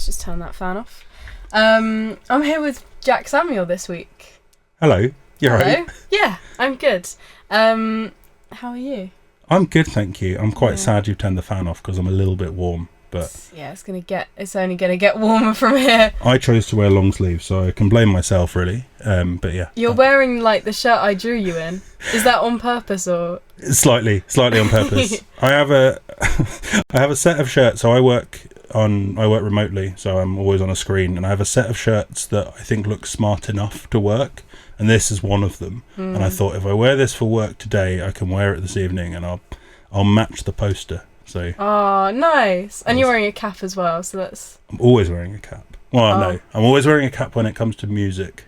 Let's just turn that fan off. I'm here with Jack Samuel this week. Hello. You're right. Yeah, I'm good. How are you? I'm good, thank you. I'm quite sad you've turned the fan off because I'm a little bit warm. But it's only gonna get warmer from here. I chose to wear long sleeves, so I can blame myself really. But yeah. You're wearing like the shirt I drew you in. Is that on purpose or? Slightly on purpose. I have a set of shirts. So I work remotely, so I'm always on a screen, and I have a set of shirts that I think look smart enough to work, and this is one of them. And I thought if I wear this for work today, I can wear it this evening, and I'll match the poster. So. Oh, nice! And you're wearing a cap as well, so that's. I'm always wearing a cap. Well, no, I'm always wearing a cap when it comes to music.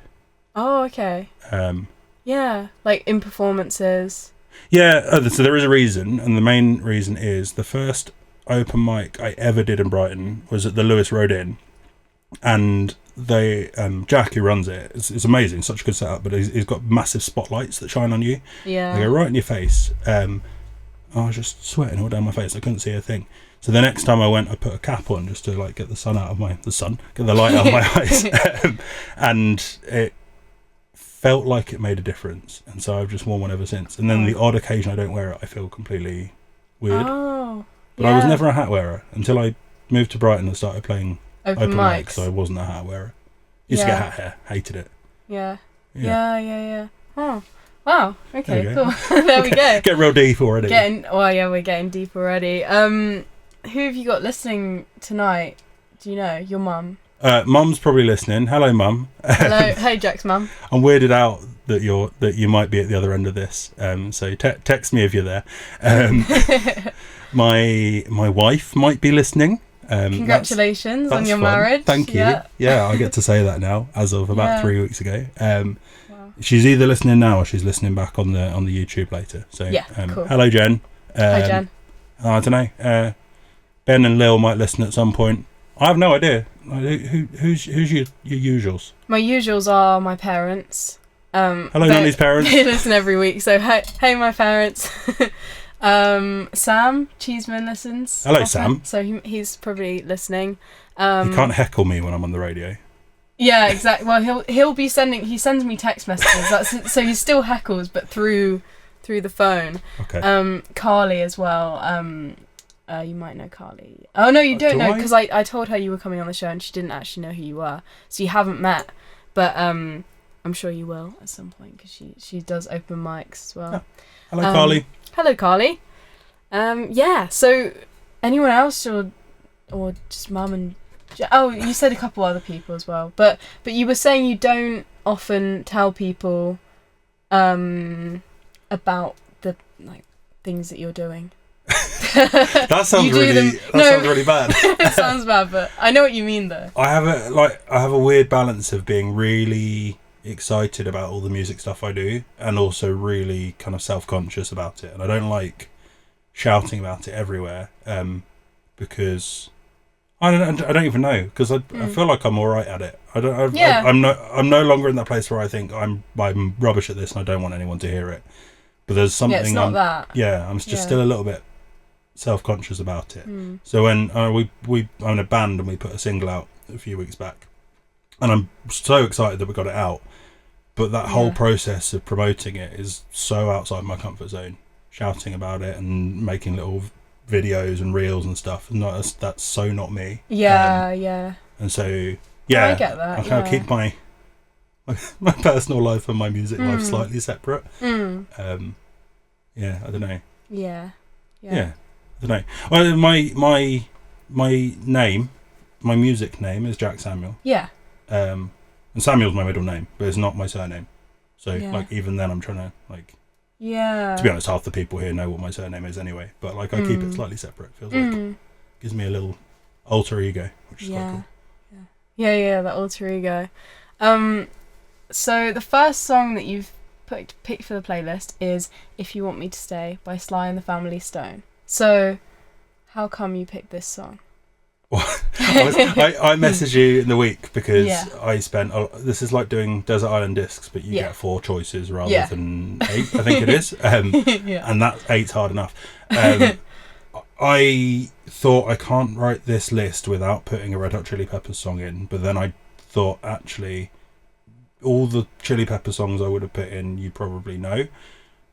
Oh, okay. Yeah, like in performances. Yeah, so there is a reason, and the main reason is the first open mic I ever did in Brighton was at the Lewis Road Inn, and they Jack, who runs it, it's amazing, such a good setup, but he's got massive spotlights that shine on you. Yeah, they go right in your face. I was just sweating all down my face. I couldn't see a thing. So the next time I went, I put a cap on just to like get the light out of my eyes, and it felt like it made a difference. And so I've just worn one ever since. And then the odd occasion I don't wear it, I feel completely weird. Oh, but I was never a hat wearer until I moved to Brighton and started playing open mics. So I wasn't a hat wearer. Used to get hat hair, hated it. Yeah. Oh. Wow. Okay. Cool. There we go. Get real deep already. We're getting deep already. Who have you got listening tonight? Do you know your mum? Mum's probably listening. Hello, Mum. Hello. Hey, Jack's mum. I'm weirded out that you might be at the other end of this. So text me if you're there. My wife might be listening. Congratulations on your marriage. Thank you. Yeah, I get to say that now as of about 3 weeks ago. She's either listening now or she's listening back on the YouTube later. So cool. Hello, Jen. Hi, Jen. I don't know. Ben and Lil might listen at some point. I have no idea. Who's your usuals? My usuals are my parents. Hello, Nonny's parents. They listen every week. So hey, my parents. Sam Cheeseman listens. Hello, often, Sam. So he's probably listening. He can't heckle me when I'm on the radio. Yeah, exactly. Well, he sends me text messages. So he still heckles, but through the phone. Okay. Carly as well. You might know Carly. Oh no, you don't know, because I told her you were coming on the show and she didn't actually know who you were. So you haven't met, but I'm sure you will at some point because she does open mics as well. Oh. Hello, Carly. Hello, Carly. Yeah. So anyone else or just Mum and. Oh, you said a couple other people as well, but you were saying you don't often tell people about the things that you're doing. That sounds really bad. It sounds bad, but I know what you mean though. I have a weird balance of being really excited about all the music stuff I do and also really kind of self-conscious about it, and I don't like shouting about it everywhere because I don't even know, because I feel like I'm all right at it. I'm no longer in that place where I think I'm rubbish at this and I don't want anyone to hear it. But there's something. Yeah, it's not that. Yeah, I'm just still a little bit self-conscious about it. So when I'm in a band and we put a single out a few weeks back, and I'm so excited that we got it out, but that whole process of promoting it is so outside my comfort zone. Shouting about it and making little videos and reels and stuff, and that's so not me. Yeah. And so I get that. I kind of keep my personal life and my music life slightly separate. I don't know. Yeah. I don't know. Well, my name, my music name is Jack Samuel. Yeah. And Samuel's my middle name, but it's not my surname. So even then I'm trying to to be honest, half the people here know what my surname is anyway, but I keep it slightly separate. Feels like gives me a little alter ego, which is quite cool. Yeah, that alter ego. So the first song that you've picked for the playlist is "If You Want Me to Stay" by Sly and the Family Stone. So how come you picked this song? I messaged you in the week because I spent this is like doing Desert Island Discs, but you get 4 choices rather than 8, I think it is, and that 8's hard enough. I thought I can't write this list without putting a Red Hot Chili Peppers song in, but then I thought actually all the Chili Pepper songs I would have put in you probably know,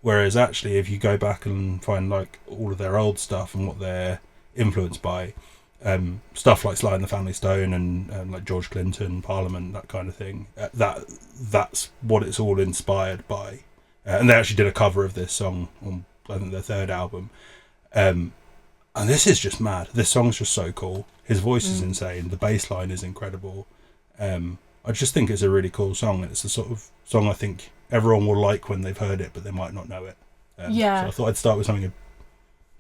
whereas actually if you go back and find like all of their old stuff and what they're influenced by, stuff like Sly and the Family Stone and like George Clinton, Parliament, that kind of thing, that's what it's all inspired by, and they actually did a cover of this song on I think their third album. And this is just mad. This song's just so cool. His voice is insane. The bass line is incredible. I just think it's a really cool song. And it's the sort of song I think everyone will like when they've heard it, but they might not know it. So I thought I'd start with something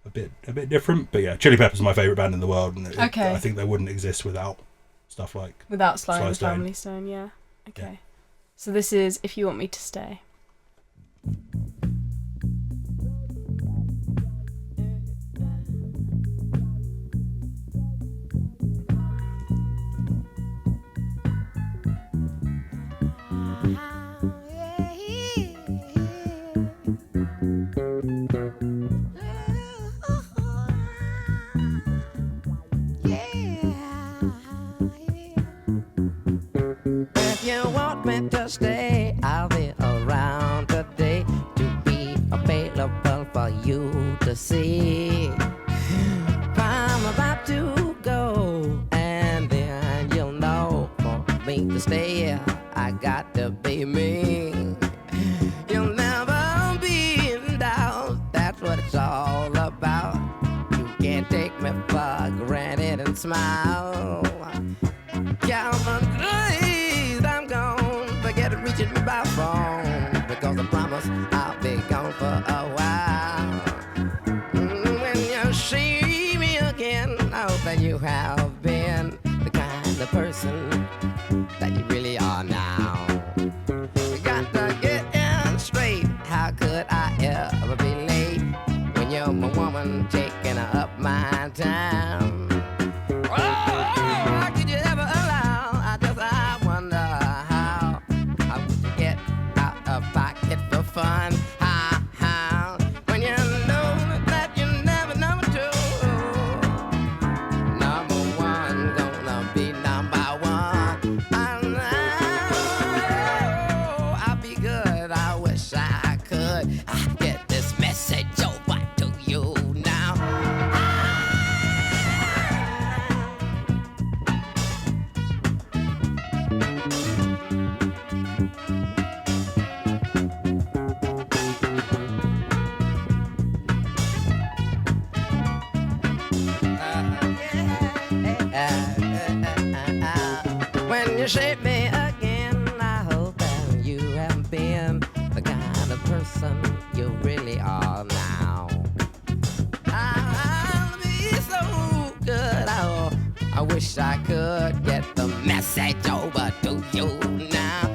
a bit different. But yeah, Chili Peppers are my favourite band in the world. And I think they wouldn't exist without stuff like... Without Sly and the Family Stone, yeah. Okay. Yeah. So this is If You Want Me to Stay. To stay, I'll be around today to be available for you to see. I'm about to go, and then you'll know for me to stay, I got to be me. You'll never be in doubt, that's what it's all about. You can't take me for granted and smile. Count on days I'm gone. Forget reaching by phone, because I promise I'll be gone for a while. When you see me again, I hope that you have been the kind of person that you really are now. You got to get in straight. How could I ever be late when you're my woman taking up my time? Oh, could you ever allow? I wonder how I would get out of pocket for fun. When you know that you never number two. Number one gonna be number one. I'll be good. I wish I could get this message over to you now. When you shape me again, I hope that you have been the kind of person you really are now. I'll be so good. I wish I could get the message over to you now.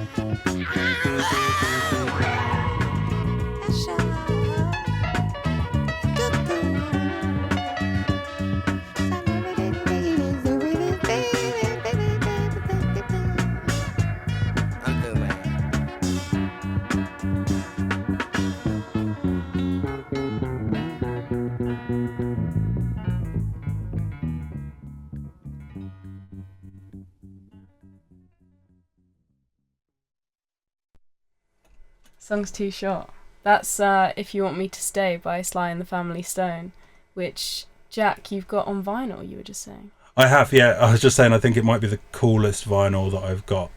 Song's too short. That's If You Want Me to Stay by Sly and the Family Stone, which, Jack, you've got on vinyl, you were just saying. I have, yeah. I was just saying I think it might be the coolest vinyl that I've got.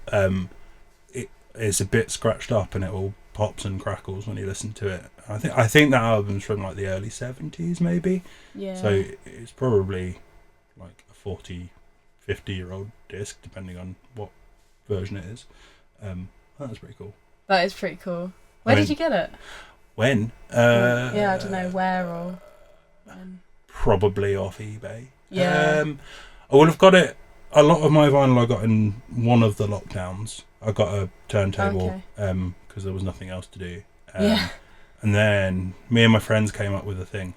It's a bit scratched up and it all pops and crackles when you listen to it. I think that album's from like the early 70s maybe. Yeah. So it's probably like a 40, 50-year-old disc, depending on what version it is. That's pretty cool. That is pretty cool. Where did you get it? When? Yeah, I don't know where or when. Probably off eBay. Yeah. I would have got it. A lot of my vinyl I got in one of the lockdowns. I got a turntable because there was nothing else to do. Yeah. And then me and my friends came up with a thing.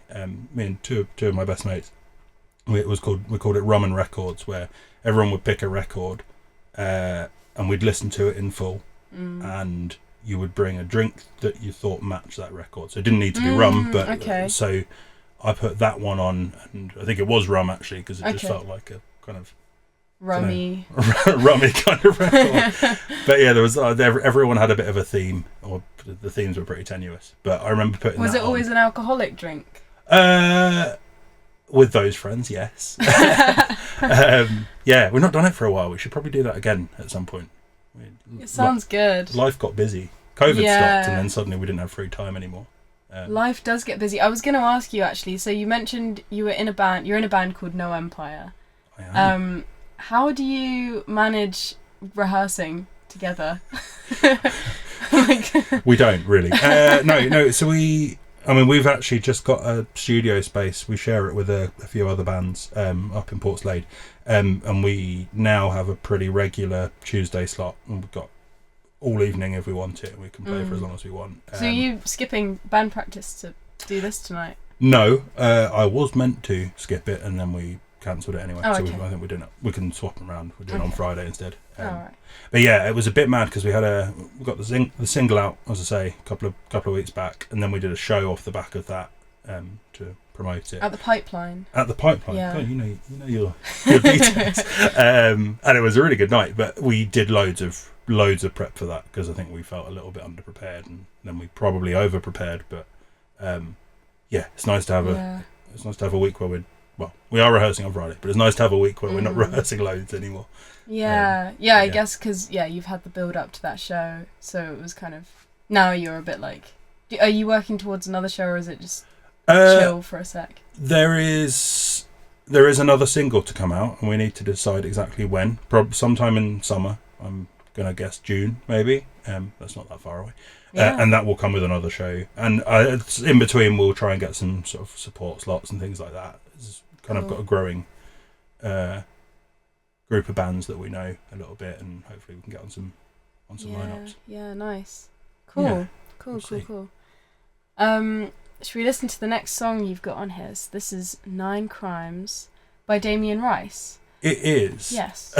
Me and two of my best mates. We called it Rum and Records, where everyone would pick a record, and we'd listen to it in full. And you would bring a drink that you thought matched that record. So it didn't need to be rum, but okay. So I put that one on, and I think it was Rum actually, because it just Okay. felt like a kind of Rummy. rummy kind of record. But yeah, there was everyone had a bit of a theme, or the themes were pretty tenuous. But I remember putting. Was that it always on. an alcoholic drink? With those friends, yes. Yeah, we've not done it for a while. We should probably do that again at some point. It sounds good. Life got busy. COVID Yeah. stopped, and then suddenly we didn't have free time anymore. Life does get busy. I was going to ask you actually. So you mentioned you were in a band. You're in a band called No Empire. I am. How do you manage rehearsing together? We don't really. No. So we've actually just got a studio space. We share it with a few other bands up in Portslade, and we now have a pretty regular Tuesday slot. And we've got all evening if we want it. We can play for as long as we want. So are you skipping band practice to do this tonight? No, I was meant to skip it, and then we cancelled it anyway. Oh, So okay. I think we're doing it. We can swap them around. We're doing it on Friday instead. All right. But yeah, it was a bit mad because we got the single out, as I say, a couple of weeks back, and then we did a show off the back of that to promote it At the Pipeline. at the Pipeline. Yeah. God, you know your details. And it was a really good night, but we did loads of prep for that because I think we felt a little bit underprepared, and then we probably over prepared. But yeah, it's nice to have a week where we are rehearsing on Friday, but it's nice to have a week where we're not rehearsing loads anymore. Yeah, I guess because you've had the build up to that show, so it was kind of now you're a bit like, are you working towards another show, or is it just chill for a sec? There is another single to come out, and we need to decide exactly when. Probably sometime in summer. I'm gonna guess June, maybe. That's not that far away. Yeah. And that will come with another show. And in between, we'll try and get some sort of support slots and things like that. It's kind of got a growing group of bands that we know a little bit, and hopefully we can get on some lineups. Yeah, nice. Cool. Yeah, Cool. we'll see. Should we listen to the next song you've got on here? So this is 9 Crimes by Damien Rice. It is. Yes.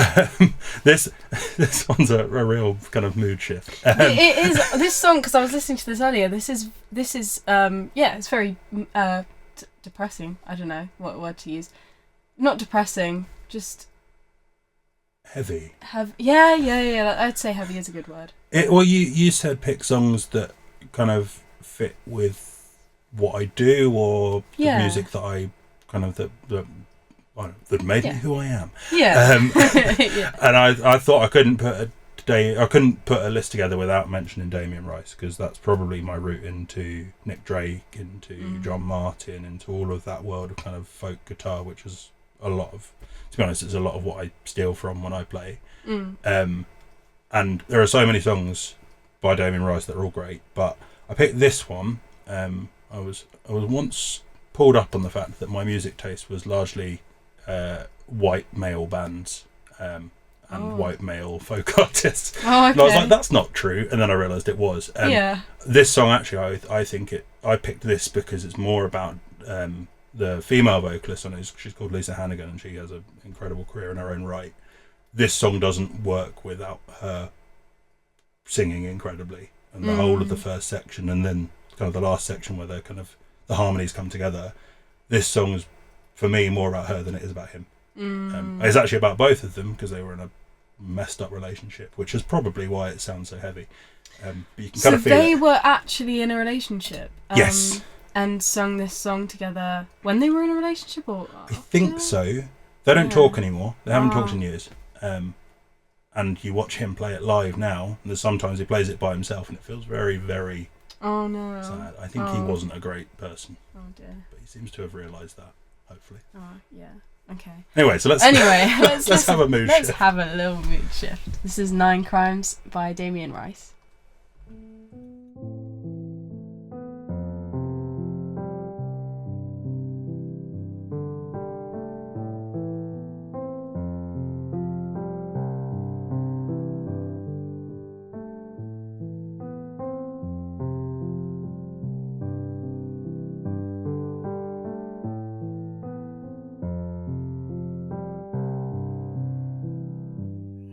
This one's a real kind of mood shift. It is this song, because I was listening to this earlier. This is it's very depressing. I don't know what word to use. Not depressing, just Heavy. Yeah. I'd say heavy is a good word. Well, you said pick songs that kind of fit with what I do, or the music that I kind of that made me who I am. Yeah. Yeah. And I thought I couldn't put a list together without mentioning Damien Rice, because that's probably my route into Nick Drake, into John Martin, into all of that world of kind of folk guitar, which is a lot of, to be honest, it's a lot of what I steal from when I play. And there are so many songs by Damien Rice that are all great, but I picked this one. I was once pulled up on the fact that my music taste was largely white male bands and white male folk artists. Oh, okay. And I was like, that's not true, and then I realised it was. This song actually, I picked this because it's more about the female vocalist on it. She's called Lisa Hannigan, and she has an incredible career in her own right. This song doesn't work without her singing incredibly, and the whole of the first section, and then kind of the last section where the harmonies come together. This song's for me more about her than it is about him. It's actually about both of them because they were in a messed up relationship, which is probably why it sounds so heavy. But you can kind of feel they it. were actually in a relationship. Yes. And sung this song together when they were in a relationship, or I think so. They don't talk anymore. They haven't talked in years. And you watch him play it live now, and sometimes he plays it by himself, and it feels very, very sad. I think he wasn't a great person. Oh dear. But he seems to have realised that, hopefully. Oh yeah. Okay. Anyway, so let's let's have a mood shift. Let's have a little mood shift. This is 9 Crimes by Damien Rice.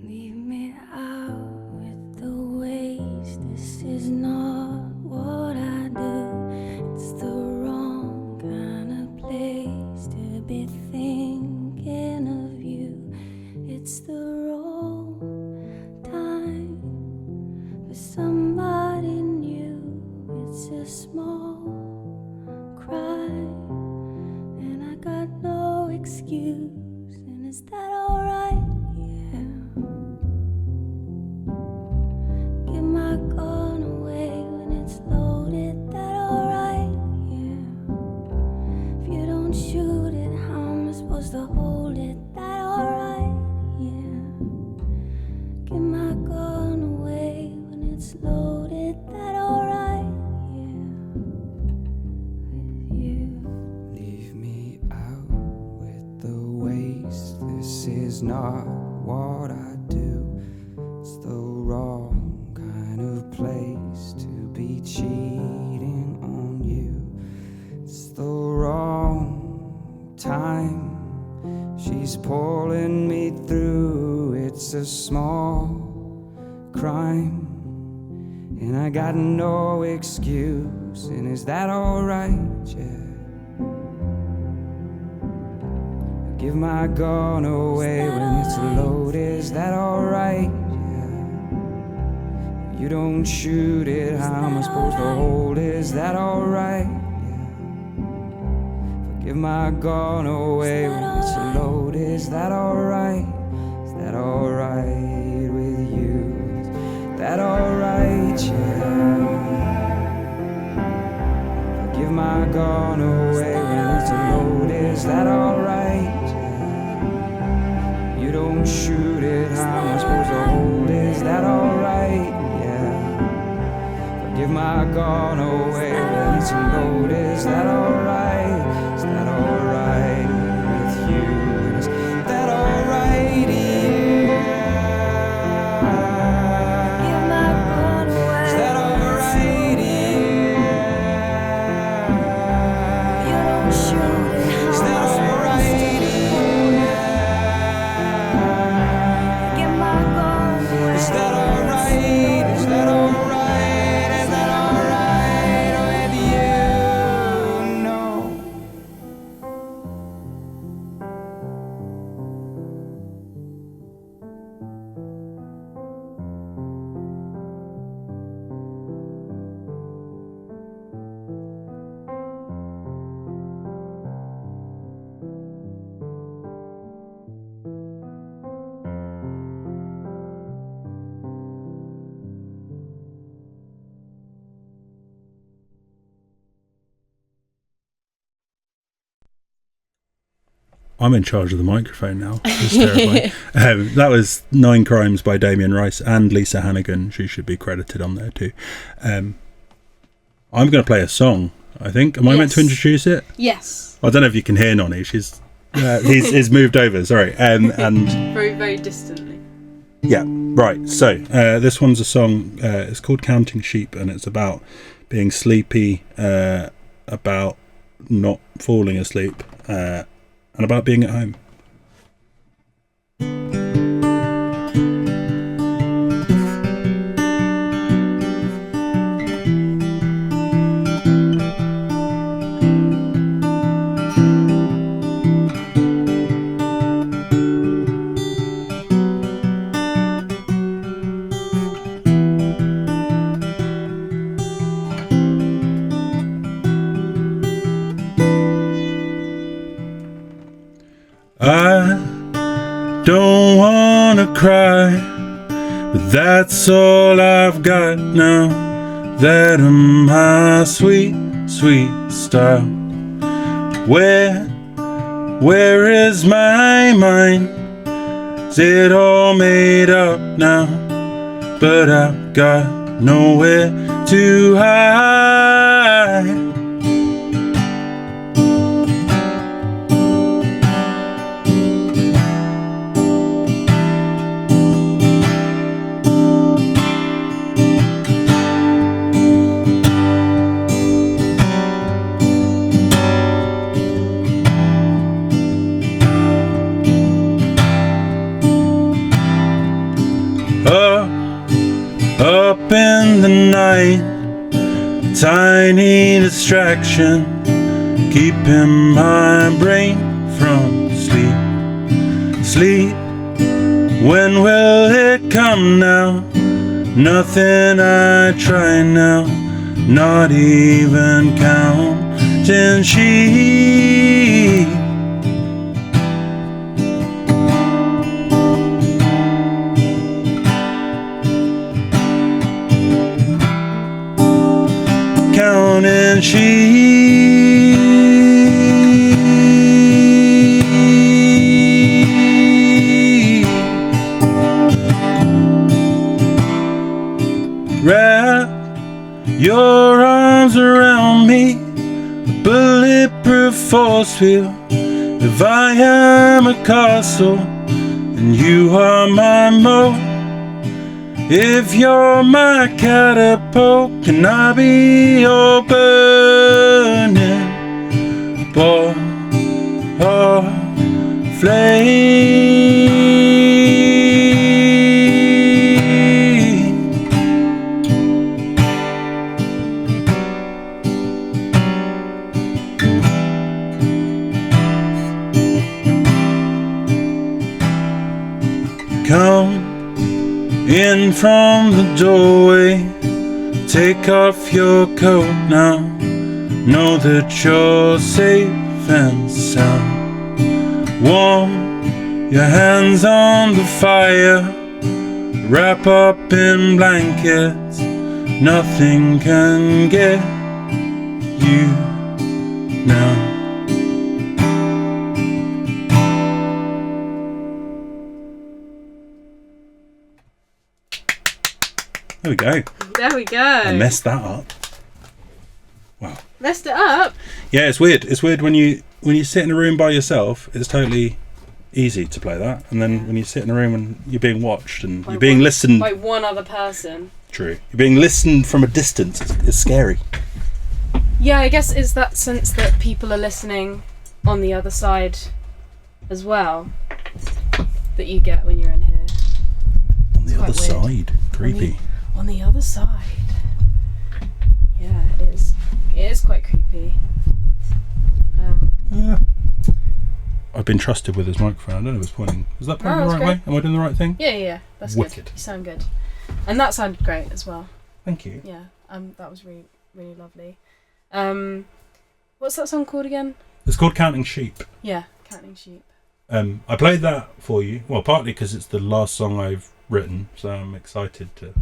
Leave me out with the way cheating on you. It's the wrong time. She's pulling me through. It's a small crime, and I got no excuse. And is that alright? Yeah. I give my gun away when it's loaded. Is that alright? Yeah. You don't shoot it, how am I supposed to hold it? Is that alright? Yeah. Give my gun away when it's loaded. Is that alright? Is that alright with you? Is that alright? Yeah. Give my gun away when it's loaded. Is that alright? Yeah. You don't shoot it, how am I supposed to hold it? Is that alright? Yeah. Give my gun away when it's loaded. Is that alright? Is that alright with you? Is that alright? Yeah. Give my gun away. Is that alright? Yeah. You don't shoot it. Is that alright? Yeah. Give my gun away. Is that alright? Is that alright? I'm in charge of the microphone now. It's terrifying. That was 9 Crimes by Damien Rice and Lisa Hannigan. She should be credited on there too. I'm going to play a song, I think. Am I meant to introduce it? Yes. I don't know if you can hear Nonny. She's he's moved over, sorry. And very, very distantly. Yeah, right. So this one's a song. It's called Counting Sheep, and it's about being sleepy, about not falling asleep, and about being at home. I don't wanna cry, but that's all I've got now. That I'm my sweet, sweet style. Where is my mind? Is it all made up now? But I've got nowhere to hide. Up in the night, tiny distraction, keeping my brain from sleep. When will it come now? Nothing I try now, not even counting sheep. Counting sheep. Wrap your arms around me, a bulletproof force field. If I am a castle and you are my moat, If you're my catapult, can I be your burning ball of flame? Come in from the doorway, take off your coat now. Know that you're safe and sound. Warm your hands on the fire, wrap up in blankets. Nothing can get you now. There we go. There we go. I messed that up. Wow. Messed it up? Yeah, it's weird. It's weird when you sit in a room by yourself, it's totally easy to play that. And then when you sit in a room and you're being watched and you're being listened... By one other person. True. You're being listened from a distance. It's scary. Yeah, I guess it's that sense that people are listening on the other side as well that you get when you're in here. On the other side? Creepy. On the other side. Yeah, it is quite creepy. I've been trusted with this microphone. I don't know if it's pointing. Is that pointing the right way? Am I doing the right thing? Yeah. That's wicked. Good. You sound good. And that sounded great as well. Thank you. Yeah. That was really, really lovely. What's that song called again? It's called Counting Sheep. Yeah, Counting Sheep. I played that for you. Well, partly because it's the last song I've written, so I'm excited to...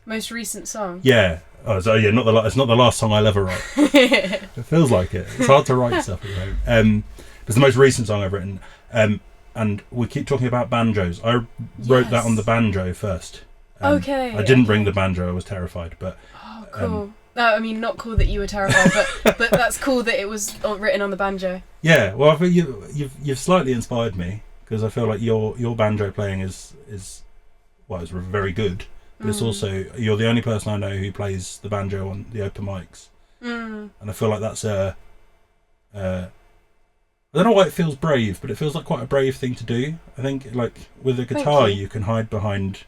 Most recent song? Yeah. Oh, so yeah, it's not the last song I'll ever write. It feels like it. It's hard to write stuff at the moment. It's the most recent song I've written. And we keep talking about banjos. I wrote that on the banjo first. Okay. I didn't bring the banjo. I was terrified, but... Oh, cool. No, I mean, not cool that you were terrified, but that's cool that it was written on the banjo. Yeah, well, I think you've slightly inspired me, because I feel like your banjo playing is very good. But it's also, you're the only person I know who plays the banjo on the open mics. And I feel like that's I don't know why it feels brave, but it feels like quite a brave thing to do. I think, like, with a guitar, you can hide behind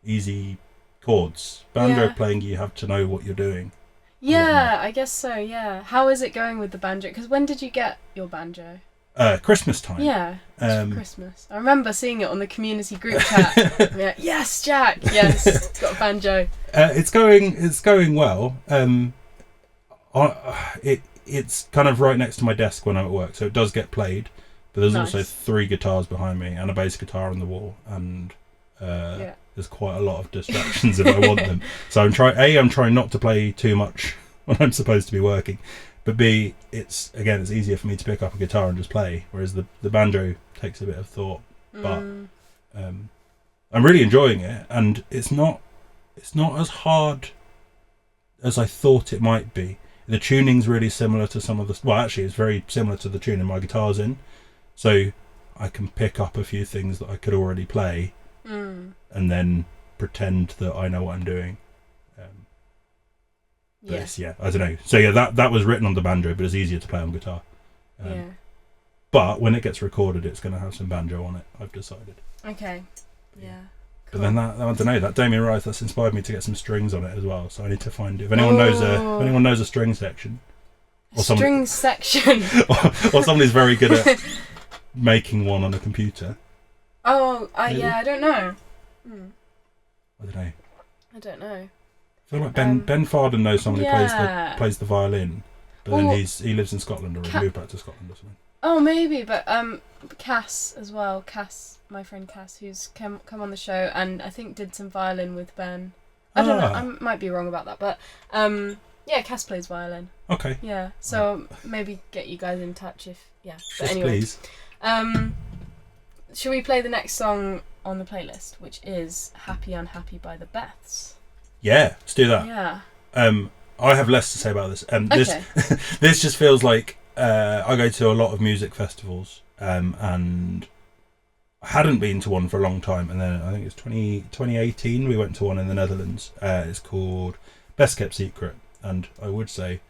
easy chords. Banjo playing, you have to know what you're doing. Yeah, I guess so, yeah. How is it going with the banjo? Because when did you get your banjo? Christmas time. Yeah, Christmas. I remember seeing it on the community group chat. Yeah, yes, Jack. Yes, it's got a banjo. It's going well. It's kind of right next to my desk when I'm at work, so it does get played. But there's also 3 guitars behind me and a bass guitar on the wall, and there's quite a lot of distractions if I want them. So I'm trying not to play too much when I'm supposed to be working. But B, it's easier for me to pick up a guitar and just play, whereas the banjo takes a bit of thought. But I'm really enjoying it, and it's not as hard as I thought it might be. The tuning's really similar to some of the... Well, actually, it's very similar to the tuning my guitar's in. So I can pick up a few things that I could already play and then pretend that I know what I'm doing. I don't know. So yeah, that was written on the banjo, but it's easier to play on guitar. But when it gets recorded, it's going to have some banjo on it, I've decided. Okay. Yeah. Cool. But then I don't know, that Damien Rice, that's inspired me to get some strings on it as well. So I need to find, if anyone knows a string section, or section, or somebody's very good at making one on a computer. Oh, I don't know. I don't know. I feel like Ben Farden knows somebody who plays the violin, but then he lives in Scotland, or he moved back to Scotland or something. Oh, maybe, but Cass as well. Cass, my friend Cass, who's come on the show, and I think did some violin with Ben. I don't know. I might be wrong about that, but Cass plays violin. Okay. Yeah, so maybe get you guys in touch if But anyway, please. Should we play the next song on the playlist, which is "Happy Unhappy" by the Beths? Yeah, let's do that. Yeah. I have less to say about this. This just feels like I go to a lot of music festivals, and I hadn't been to one for a long time, and then I think it's 2018 we went to one in the Netherlands. It's called Best Kept Secret, and I would say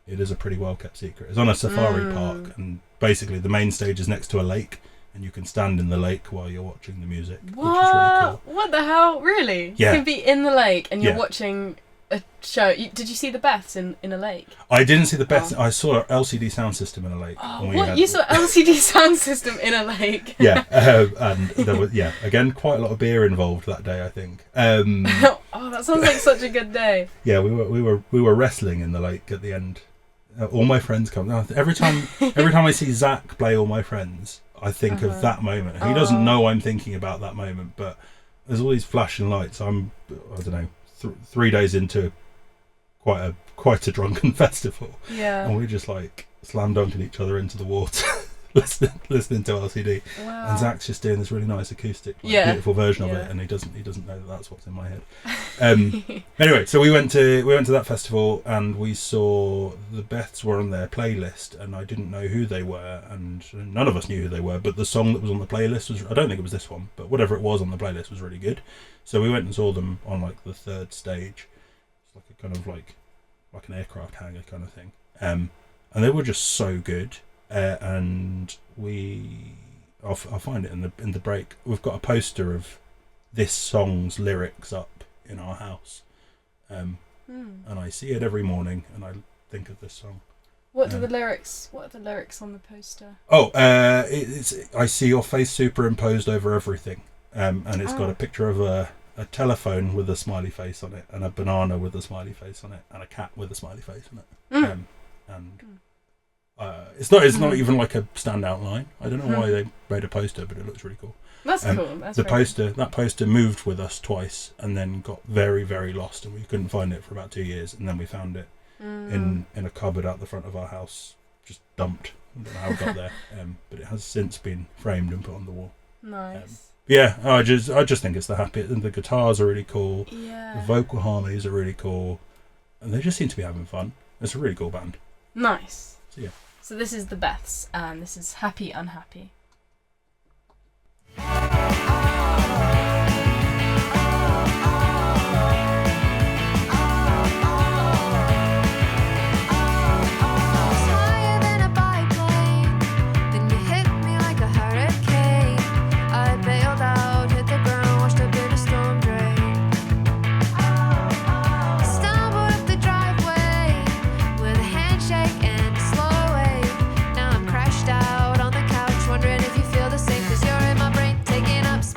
it is a pretty well kept secret. It's on a safari park, and basically the main stage is next to a lake, and you can stand in the lake while you're watching the music, What? which is really cool. What the hell? Really? Yeah. You can be in the lake and you're Yeah. watching a show. Did you see the Beths in a lake? I didn't see the Beths. I saw LCD Soundsystem in a lake. Oh, what? You saw LCD Soundsystem in a lake? Yeah, and there was again quite a lot of beer involved that day, I think. Oh, that sounds like such a good day. Yeah, we were wrestling in the lake at the end. All my friends come. Every time I see Zach play All My Friends, I think of that moment. He doesn't know I'm thinking about that moment, but there's all these flashing lights. I don't know, 3 days into quite a drunken festival, Yeah. and we're just like slam dunking each other into the water, listening to LCD. Wow. And Zach's just doing this really nice acoustic, beautiful version of it, and he doesn't know that that's what's in my head. Anyway, so we went to that festival, and we saw the Beths were on their playlist, and I didn't know who they were, and none of us knew who they were. But the song that was on the playlist was, I don't think it was this one, but whatever it was on the playlist was really good. So we went and saw them on like the third stage. It's like a kind of like an aircraft hangar kind of thing, and they were just so good. And I'll find it in the break. We've got a poster of this song's lyrics up in our house, and I see it every morning, and I think of this song. What are the lyrics on the poster? Oh, I see your face superimposed over everything, and it's got a picture of a telephone with a smiley face on it, and a banana with a smiley face on it, and a cat with a smiley face on it. It's not even like a standout line. I don't know why they made a poster, but it looks really cool. That's cool. That's that poster moved with us twice, and then got very, very lost, and we couldn't find it for about 2 years, and then we found it in a cupboard out the front of our house, just dumped. I don't know how it got there, but it has since been framed and put on the wall. Nice. Yeah, I just think it's the happiest, and the guitars are really cool. Yeah. The vocal harmonies are really cool, and they just seem to be having fun. It's a really cool band. Nice. So yeah. So this is the Beths, and this is Happy Unhappy. Now I'm crashed out on the couch, wondering if you feel the same, 'cause you're in my brain, taking up space.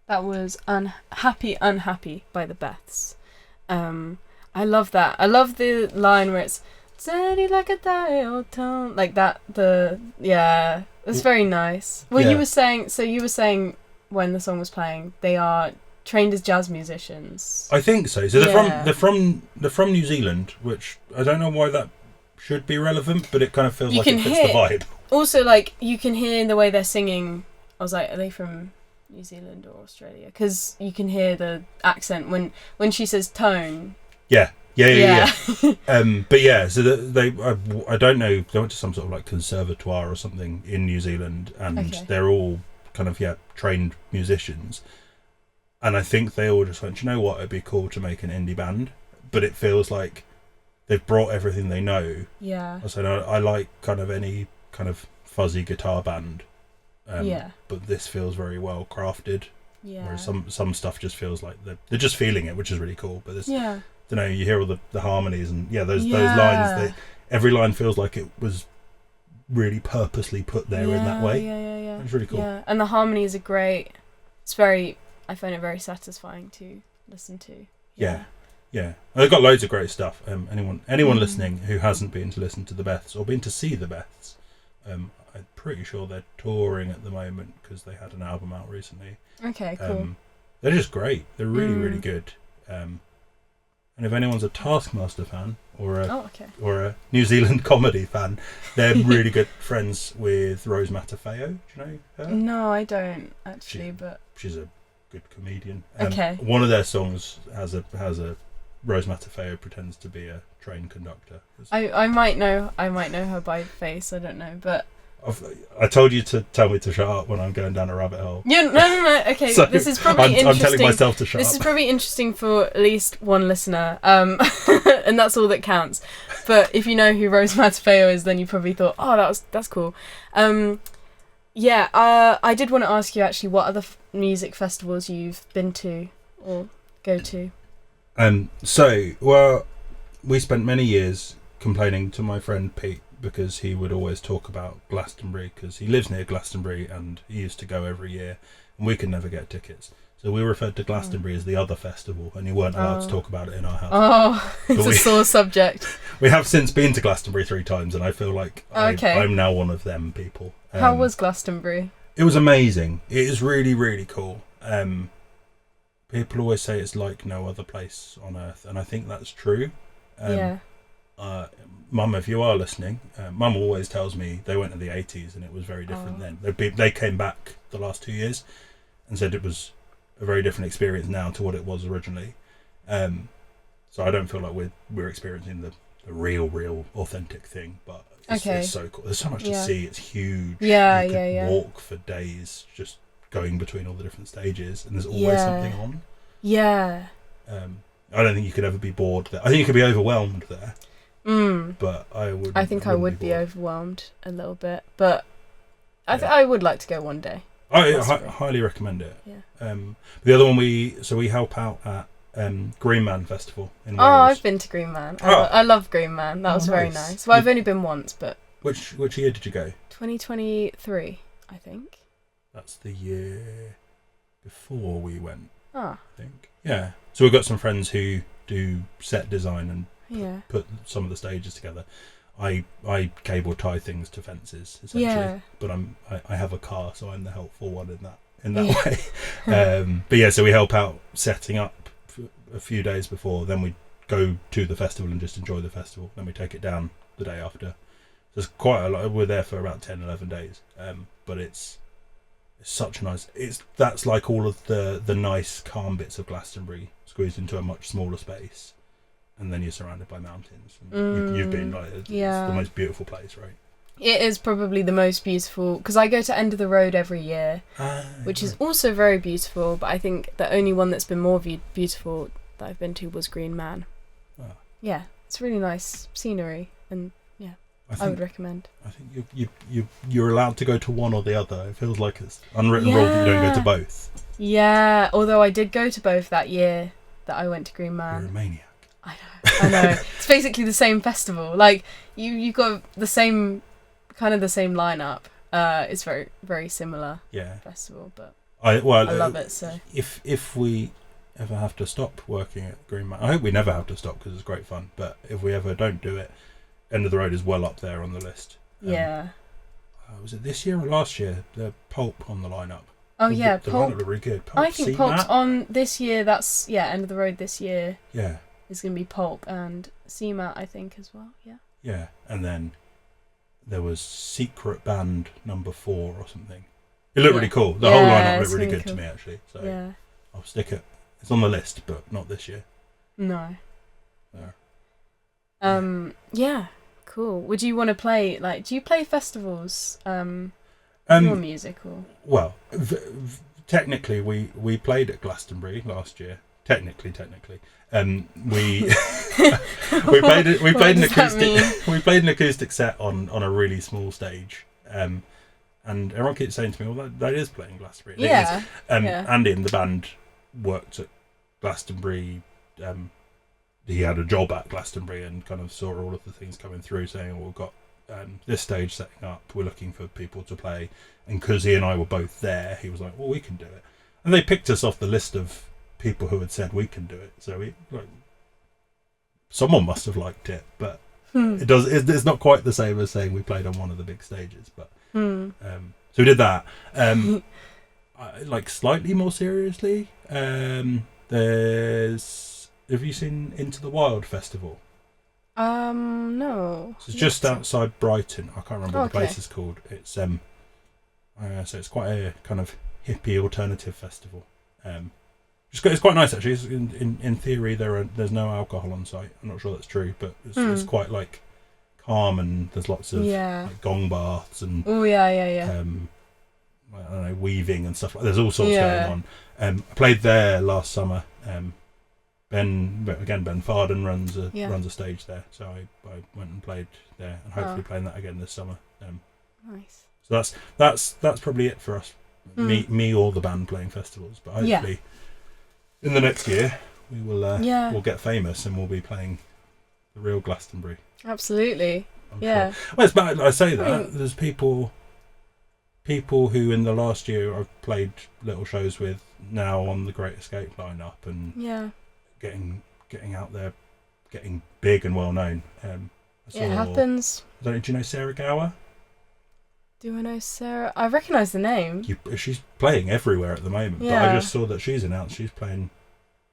That was Unhappy by the Beths. I love that. I love the line where it's steady like a dial tone, like that. It's very nice. Well, Yeah. you were saying when the song was playing, they are trained as jazz musicians. I think so. So they're from New Zealand, which I don't know why that should be relevant, but it kind of feels like it fits the vibe. Also, like, you can hear in the way they're singing. I was like, are they from New Zealand or Australia? Because you can hear the accent when she says tone. Yeah. But yeah, so I don't know. They went to some sort of like conservatoire or something in New Zealand, and they're all kind of trained musicians. And I think they all just went, you know what, it'd be cool to make an indie band, but it feels like they've brought everything they know. Yeah. I said I like kind of any kind of fuzzy guitar band. But this feels very well crafted. Yeah. Whereas some stuff just feels like they're just feeling it, which is really cool. But there's, I don't know, you hear all the harmonies and those lines. Every line feels like it was really purposely put there in that way. Yeah. It's really cool. Yeah, and the harmonies are great. I find it very satisfying to listen to. Yeah. They've got loads of great stuff. Anyone listening who hasn't been to listen to the Beths or been to see the Beths, I'm pretty sure they're touring at the moment because they had an album out recently. Okay, cool. They're just great. They're really, really good. And if anyone's a Taskmaster fan or a New Zealand comedy fan, they're really good friends with Rose Matafeo. Do you know her? No, I don't actually, but she's a good comedian. Okay. One of their songs has a Rose Matafeo pretends to be a train conductor. I might know her by face. I don't know, but I told you to tell me to shut up when I'm going down a rabbit hole. Yeah, no. Okay, so this is probably interesting. I'm telling myself to shut up. This is probably interesting for at least one listener, and that's all that counts. But if you know who Rose Matafeo is, then you probably thought, oh, that's cool. I did want to ask you actually, what other music festivals you've been to or go to? We spent many years complaining to my friend Pete because he would always talk about Glastonbury because he lives near Glastonbury and he used to go every year and we could never get tickets. So we referred to Glastonbury as the other festival and you weren't allowed to talk about it in our house. Oh, it's a sore subject. We have since been to Glastonbury 3 times and I feel like I'm now one of them people. How was Glastonbury? It was amazing. It is really, really cool. People always say it's like no other place on earth and I think that's true. Mum, if you are listening, Mum always tells me they went in the 80s and it was very different then. They came back the last 2 years and said it was a very different experience now to what it was originally. So I don't feel like we're experiencing the real authentic thing, but it's so cool. There's so much to see. It's huge. You could walk for days just going between all the different stages and there's always something on. I don't think you could ever be bored there. I think you could be overwhelmed there. But I would. I think I would be overwhelmed a little bit, but I would like to go one day. I highly recommend it. The other one we help out at Green Man Festival in Wales. Oh, I've been to Green Man. I love Green Man. That was very nice. Well, I've only been once, but which year did you go? 2023, I think. That's the year before we went. I think. Yeah. So we've got some friends who do set design and put some of the stages together. I cable tie things to fences essentially, but I have a car, so I'm the helpful one in that way. But so we help out setting up a few days before. Then we go to the festival and just enjoy the festival. Then we take it down the day after. There's quite a lot. We're there for about 10-11 days, but it's such a nice. That's like all of the nice calm bits of Glastonbury squeezed into a much smaller space. And then you're surrounded by mountains. And you've been like, it's the most beautiful place, right? It is probably the most beautiful because I go to End of the Road every year, which is also very beautiful. But I think the only one that's been more beautiful that I've been to was Green Man. Yeah, it's really nice scenery, and I would recommend. I think you're allowed to go to one or the other. It feels like it's unwritten rule that you don't go to both. Yeah, although I did go to both that year that I went to Green Man. You're a maniac. I know. It's basically the same festival. Like you got the same lineup. It's very very similar. Festival, but I love it. So if we ever have to stop working at Green Mountain, I hope we never have to stop because it's great fun. But if we ever don't do it, End of the Road is well up there on the list. Yeah. Was it this year or last year? The Pulp on the lineup. Oh yeah, the Pulp. lineup looked really good. Pulp, I think Pulp's on this year. That's End of the Road this year. Yeah. Is going to be Pulp and CMAT, I think, as well. Yeah. Yeah, and then there was Secret Band number 4 or something. It looked really cool. The whole lineup looked really good to me, actually. So I'll stick it. It's on the list, but not this year. No. Yeah. Cool. Would you want to play, like, do you play festivals, your music, or? Well, technically we played at Glastonbury last year. Technically. We played an acoustic set on a really small stage. And everyone keeps saying to me, well, that is playing Glastonbury. Yeah. Andy in the band worked at Glastonbury. He had a job at Glastonbury and kind of saw all of the things coming through, saying, "Oh, we've got this stage setting up. We're looking for people to play." And because he and I were both there, he was like, "Well, we can do it." And they picked us off the list of people who had said we can do it. So someone must have liked it, but it's not quite the same as saying we played on one of the big stages. But so we did that. Like slightly more seriously, have you seen Into the Wild Festival? No. So it's just outside Brighton. I can't remember what the place is called. It's so it's quite a kind of hippie alternative festival. It's quite nice actually. In theory, there's no alcohol on site. I'm not sure that's true, but it's quite like calm, and there's lots of like gong baths and I don't know, weaving and stuff. There's all sorts going on. I played there last summer. Ben Farden runs a stage there, so I went and played there, and hopefully playing that again this summer. Nice. So that's probably it for us. Me or the band playing festivals, but hopefully in the next year we will we'll get famous and we'll be playing the real Glastonbury. Absolutely. I'm sure. Well, it's bad. I say that there's people who in the last year I've played little shows with now on the Great Escape lineup and getting out there, getting big and well known. It happens. Do you know Sarah Gower? Do I know Sarah? I recognise the name. She's playing everywhere at the moment. But I just saw that she's announced she's playing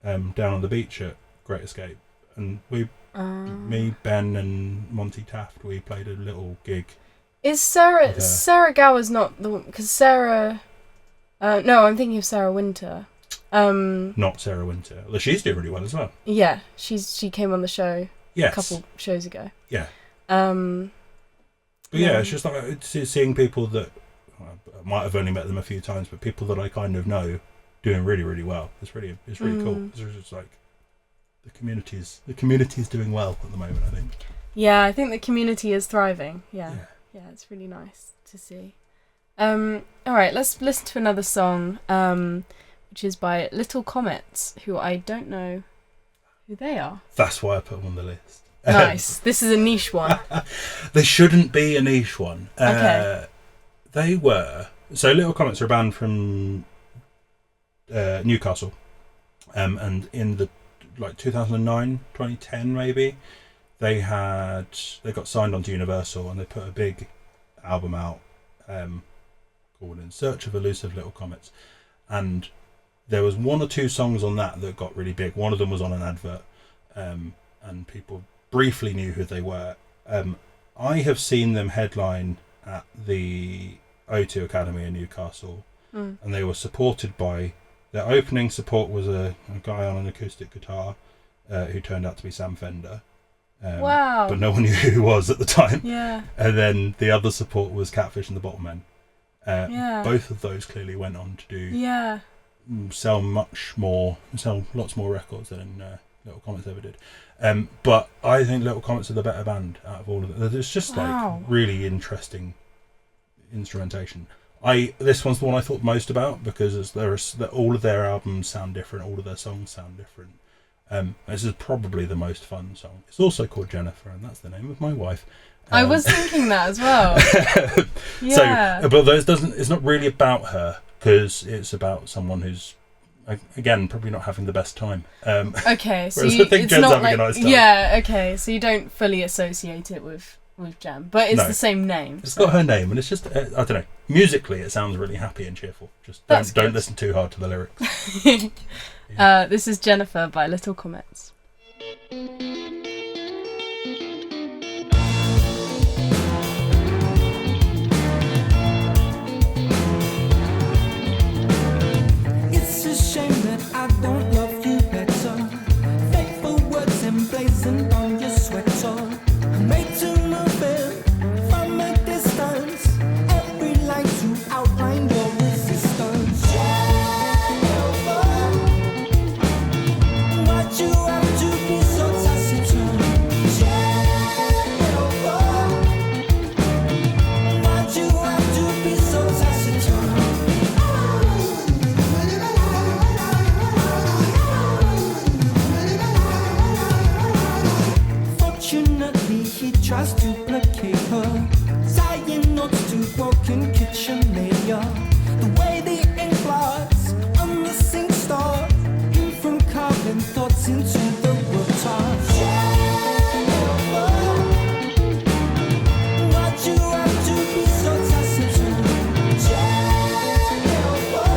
down on the beach at Great Escape, and me, Ben, and Monty Taft, we played a little gig. Is Sarah Gower's not the one? Because Sarah. No, I'm thinking of Sarah Winter. Not Sarah Winter. Well, she's doing really well as well. Yeah, she came on the show a couple shows ago. Yeah. But it's just like it's seeing people that I might have only met them a few times, but people that I kind of know doing really, really well. It's really cool. It's just like the community's doing well at the moment, I think. Yeah, I think the community is thriving. Yeah, it's really nice to see. All right, let's listen to another song, which is by Little Comets, who I don't know who they are. That's why I put them on the list. Nice. This is a niche one. They shouldn't be a niche one. Okay. They were. So Little Comets are a band from Newcastle. And in the 2009, 2010 maybe, they got signed onto Universal and they put a big album out called In Search of Elusive Little Comets. And there was one or two songs on that got really big. One of them was on an advert, and people briefly knew who they were. I have seen them headline at the O2 Academy in Newcastle, and they were supported by, their opening support was a guy on an acoustic guitar who turned out to be Sam Fender. Wow. But no one knew who he was at the time. Yeah. And then the other support was Catfish and the Bottlemen. Both of those clearly went on to do sell lots more records than Little Comets ever did. But I think Little Comets are the better band out of all of them. There's just like really interesting instrumentation. This one's the one I thought most about because all of their albums sound different, all of their songs sound different. This is probably the most fun song. It's also called Jennifer, and that's the name of my wife. I was thinking that as well. Yeah. So, but it's not really about her because it's about someone who's, again, probably not having the best time. Okay, so whereas I think it's Jen's not having like, a nice time. yeah, okay, so you don't fully associate it with Jen, but it's No. the same name. It's so. got her name, and it's just, I don't know, musically it sounds really happy and cheerful. Just don't listen too hard to the lyrics. This is Jennifer by Little Comets. It's a shame that I don't love you better. Faithful words emblazoned on your sweater. Made to move in from a distance. Every line to outline your resistance. Jennifer, why'd you have to be so taciturn? Jennifer, why'd you have to be so taciturn? Fortunately, he tries to placate her, tying notes to broken kitchen layer. The way the ink blots on the sink start, him from carving thoughts into the wood toss. Jennifer, why'd you have to be so taciturn? Jennifer,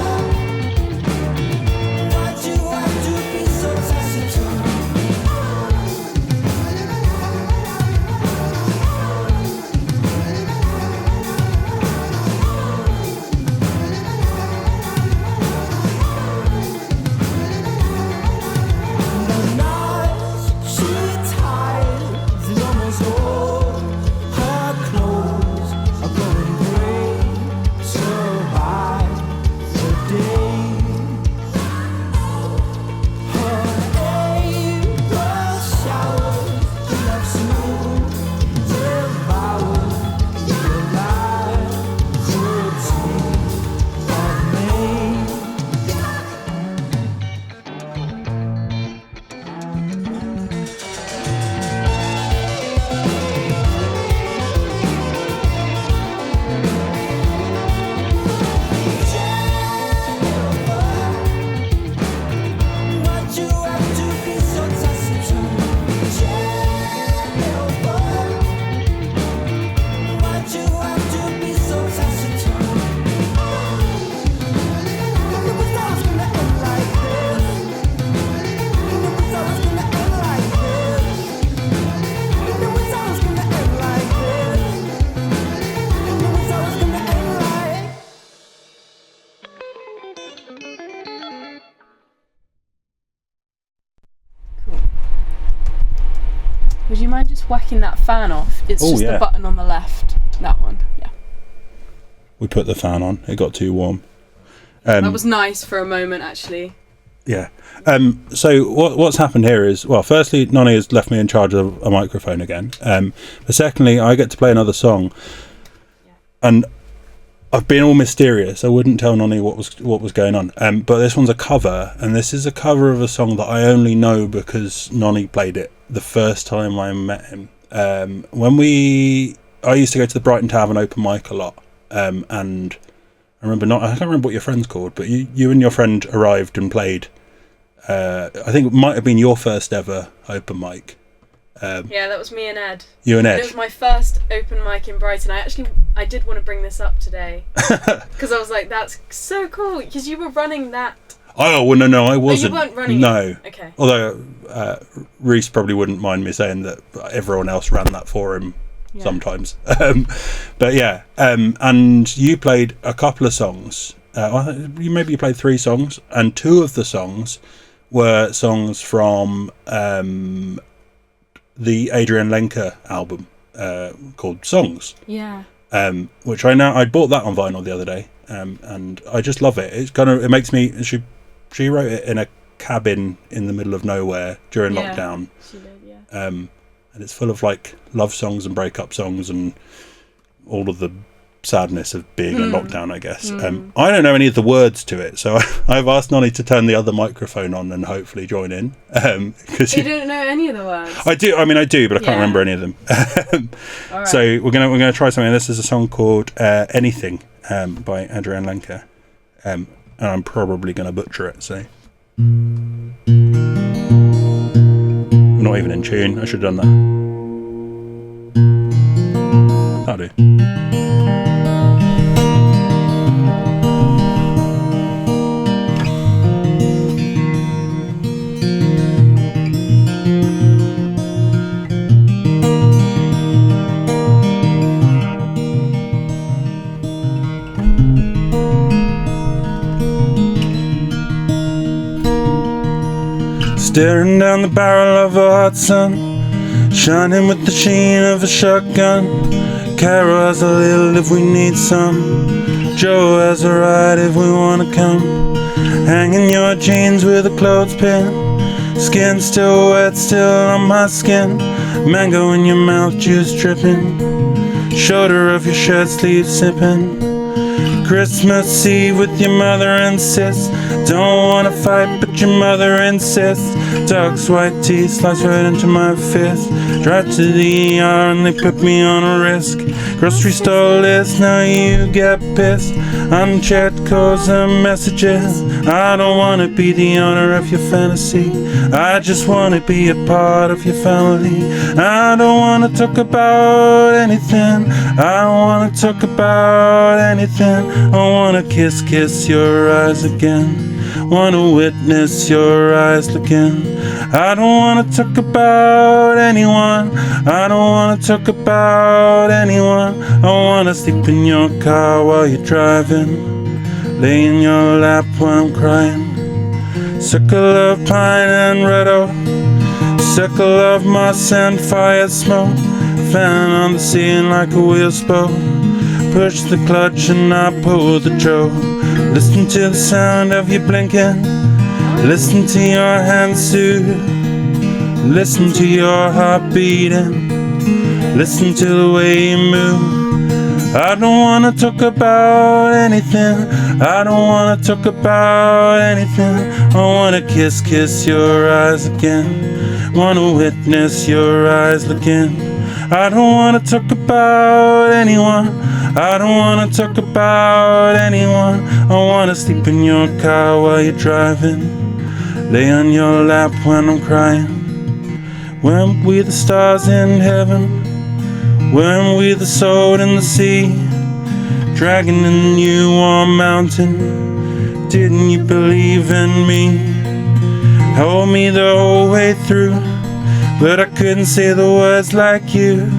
why'd you have to be so taciturn? Would you mind just whacking that fan off? It's just the button on the left. That one, yeah. We put the fan on. It got too warm. That was nice for a moment, actually. Yeah. So what's happened here is, well, firstly, Nonny has left me in charge of a microphone again. But secondly, I get to play another song. Yeah. And I've been all mysterious. I wouldn't tell Nonny what was going on. But this one's a cover, and this is a cover of a song that I only know because Nonny played it the first time I met him. I used to go to the Brighton Tavern open mic a lot, and I can't remember what your friend's called, but you and your friend arrived and played. I think it might have been your first ever open mic. Yeah, that was me and Ed. You and Ed. It was my first open mic in Brighton. I did want to bring this up today because I was like, that's so cool because you were running that. Oh, well, no, I wasn't. Oh, you weren't running No. it? Okay. Although Reese probably wouldn't mind me saying that everyone else ran that for him sometimes. But yeah, and you played a couple of songs. You played 3 songs, and 2 of the songs were songs from the Adrianne Lenker album called Songs. Yeah. Which I bought that on vinyl the other day, and I just love it. It makes me. She wrote it in a cabin in the middle of nowhere during lockdown. She did, yeah. And it's full of like love songs and breakup songs and all of the sadness of being in lockdown, I guess. I don't know any of the words to it, so I've asked Nonny to turn the other microphone on and hopefully join in. Because you don't know any of the words. I do, but I can't remember any of them. All right. So we're gonna try something. This is a song called Anything by Adrianne Lenker. and I'm probably going to butcher it, so. We're not even in tune. I should have done that. That'll do. Staring down the barrel of a hot sun, shining with the sheen of a shotgun. Carol has a little if we need some. Joe has a ride if we wanna come. Hanging your jeans with a clothespin. Skin still wet, still on my skin. Mango in your mouth, juice dripping. Shoulder of your shirt sleeve sipping. Christmas Eve with your mother and sis. Don't wanna fight, but your mother insists. Dog's white teeth slice right into my fist. Drive to the ER and they put me on a risk. Grocery store list, now you get pissed. Unchecked calls and messages. I don't wanna be the owner of your fantasy. I just wanna be a part of your family. I don't wanna talk about anything. I don't wanna talk about anything. I wanna kiss your eyes again. Wanna witness your eyes looking. I don't wanna talk about anyone. I don't wanna talk about anyone. I wanna sleep in your car while you're driving. Lay in your lap while I'm crying. Circle of pine and red oak. Circle of moss and fire smoke. Fan on the ceiling like a wheel spoke. Push the clutch and I pull the choke. Listen to the sound of you blinking. Listen to your hands soothe. Listen to your heart beating. Listen to the way you move. I don't wanna talk about anything. I don't wanna talk about anything. I wanna kiss your eyes again. Wanna witness your eyes looking. I don't wanna talk about anyone. I don't wanna talk about anyone. I wanna sleep in your car while you're driving. Lay on your lap when I'm crying. When we the stars in heaven. When we the soul in the sea. Dragging in you on mountain. Didn't you believe in me? Hold me the whole way through. But I couldn't say the words like you.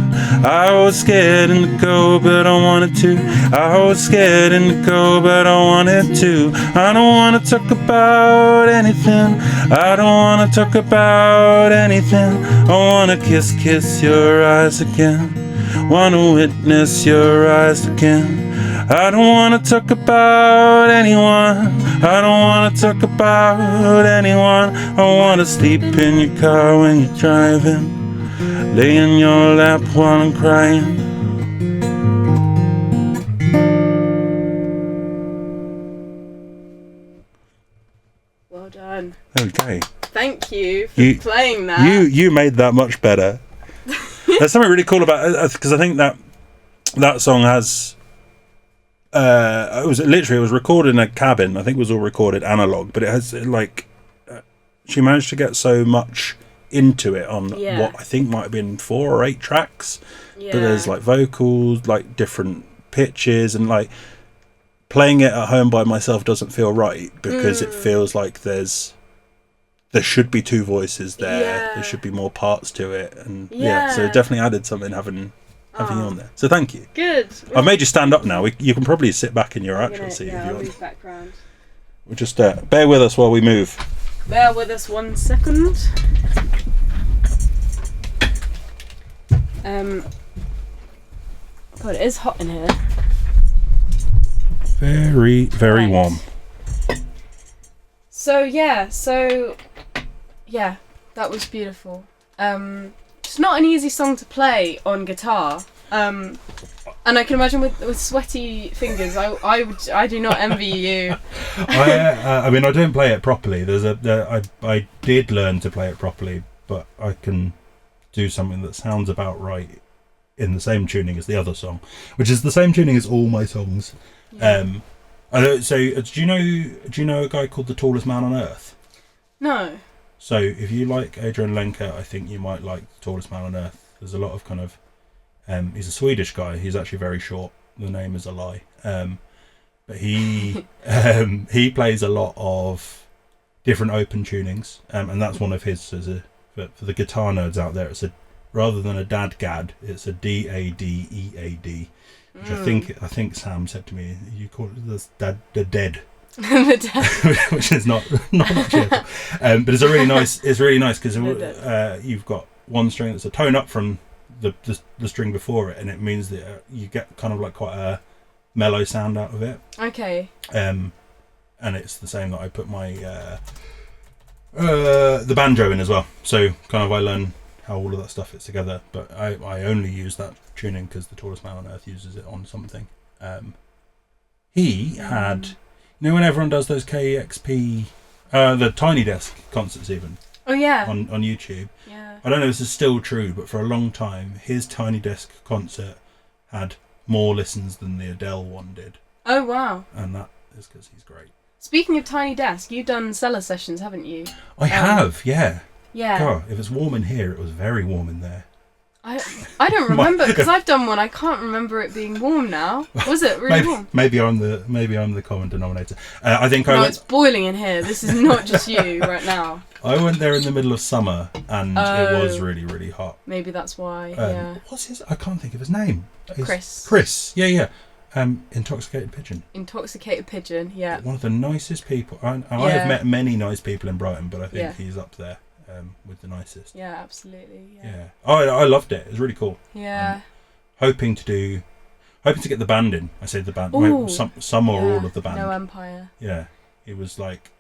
I was scared and to go, but I wanted to. I was scared and to go, but I wanted to. I don't wanna talk about anything. I don't wanna talk about anything. I wanna kiss your eyes again. Wanna witness your eyes again. I don't wanna talk about anyone. I don't wanna talk about anyone. I wanna sleep in your car when you're driving. Lay in your lap while I'm crying. Well done. Okay. Thank you for playing that. You made that much better. There's something really cool about it, because I think that song has. It was recorded in a cabin. I think it was all recorded analog, but it has she managed to get so much into it on what I think might have been 4 or 8 tracks. Yeah. But there's like vocals, like different pitches, and like playing it at home by myself doesn't feel right because it feels like there should be 2 voices there. Yeah. There should be more parts to it, and so it definitely added something having you on there. So thank you. Good. I've made you stand up now. You can probably sit back in your actual seat if you want. I'll move background. We'll just bear with us while we move. Bear with us 1 second. God, it is hot in here. Very, very warm. So that was beautiful. It's not an easy song to play on guitar, and I can imagine with sweaty fingers. I do not envy you. I mean, I don't play it properly. I did learn to play it properly, but I can do something that sounds about right in the same tuning as the other song, which is the same tuning as all my songs. Yeah. So do you know a guy called the tallest man on earth? No. So if you like Adrian Lenker, I think you might like the tallest man on earth. There's a lot of kind of he's a Swedish guy. He's actually very short. The name is a lie. But he plays a lot of different open tunings, and that's one of his. For the guitar nerds out there, it's rather than a dadgad, it's a DADEAD, which I think Sam said to me. You call it the dead. Which is not cheerful, but it's really nice because you've got one string that's a tone up from the string before it, and it means that you get kind of like quite a mellow sound out of it. Okay. And it's the same that I put my the banjo in as well. So kind of I learn how all of that stuff fits together, but I only use that tuning because the tallest man on earth uses it on something. He had, when everyone does those KEXP, the Tiny Desk concerts even. Oh yeah. On YouTube. Yeah. I don't know if this is still true, but for a long time, his Tiny Desk concert had more listens than the Adele one did. Oh wow. And that is because he's great. Speaking of Tiny Desk, you've done cellar sessions, haven't you? I have, yeah. Yeah. God, if it's warm in here, it was very warm in there. I don't remember because I've done one. I can't remember it being warm now. Was it really warm? Maybe I'm the common denominator. I think it's boiling in here. This is not just you right now. I went there in the middle of summer and it was really, really hot. Maybe that's why. Yeah. What's his? I can't think of his name. Chris. Yeah. Intoxicated Pigeon. Intoxicated Pigeon. Yeah. One of the nicest people. I have met many nice people in Brighton, but I think he's up there. With the nicest. Yeah, absolutely. Yeah. I loved it. It was really cool. Yeah. Hoping to get the band in. I say the band. Some or all of the band. No Empire. Yeah. It was like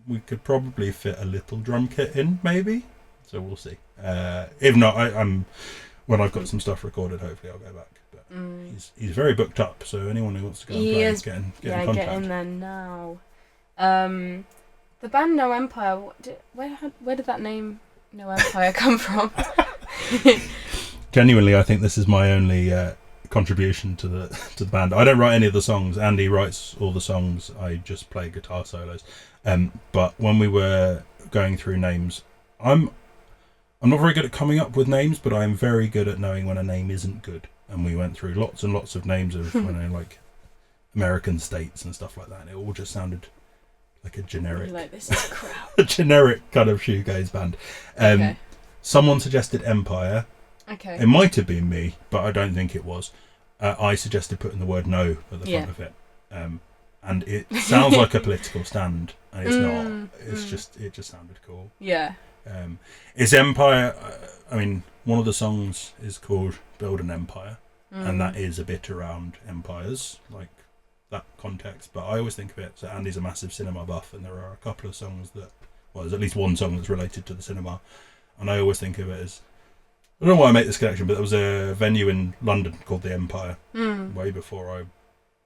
we could probably fit a little drum kit in, maybe. So we'll see. If not, I'm when I've got some stuff recorded. Hopefully, I'll go back. But he's very booked up. So anyone who wants to go and play, get in contact. Get in there now. The band No Empire, where did that name No Empire come from? Genuinely, I think this is my only contribution to the band. I don't write any of the songs. Andy writes all the songs. I just play guitar solos. But when we were going through names, I'm not very good at coming up with names, but I'm very good at knowing when a name isn't good. And we went through lots and lots of names of like American states and stuff like that, and it all just sounded like a generic, this is crap. a generic kind of shoegaze band. Okay. Someone suggested Empire. Okay. It might have been me, but I don't think it was. I suggested putting the word no at the front of it, and it sounds like a political stand, and it's not. It's it just sounded cool. Yeah. It's Empire. I mean, one of the songs is called "Build an Empire," and that is a bit around empires, like that context. But I always think of it. So Andy's a massive cinema buff, and there are a couple of songs there's at least one song that's related to the cinema, and I always think of it as. I don't know why I make this connection, but there was a venue in London called the Empire way before I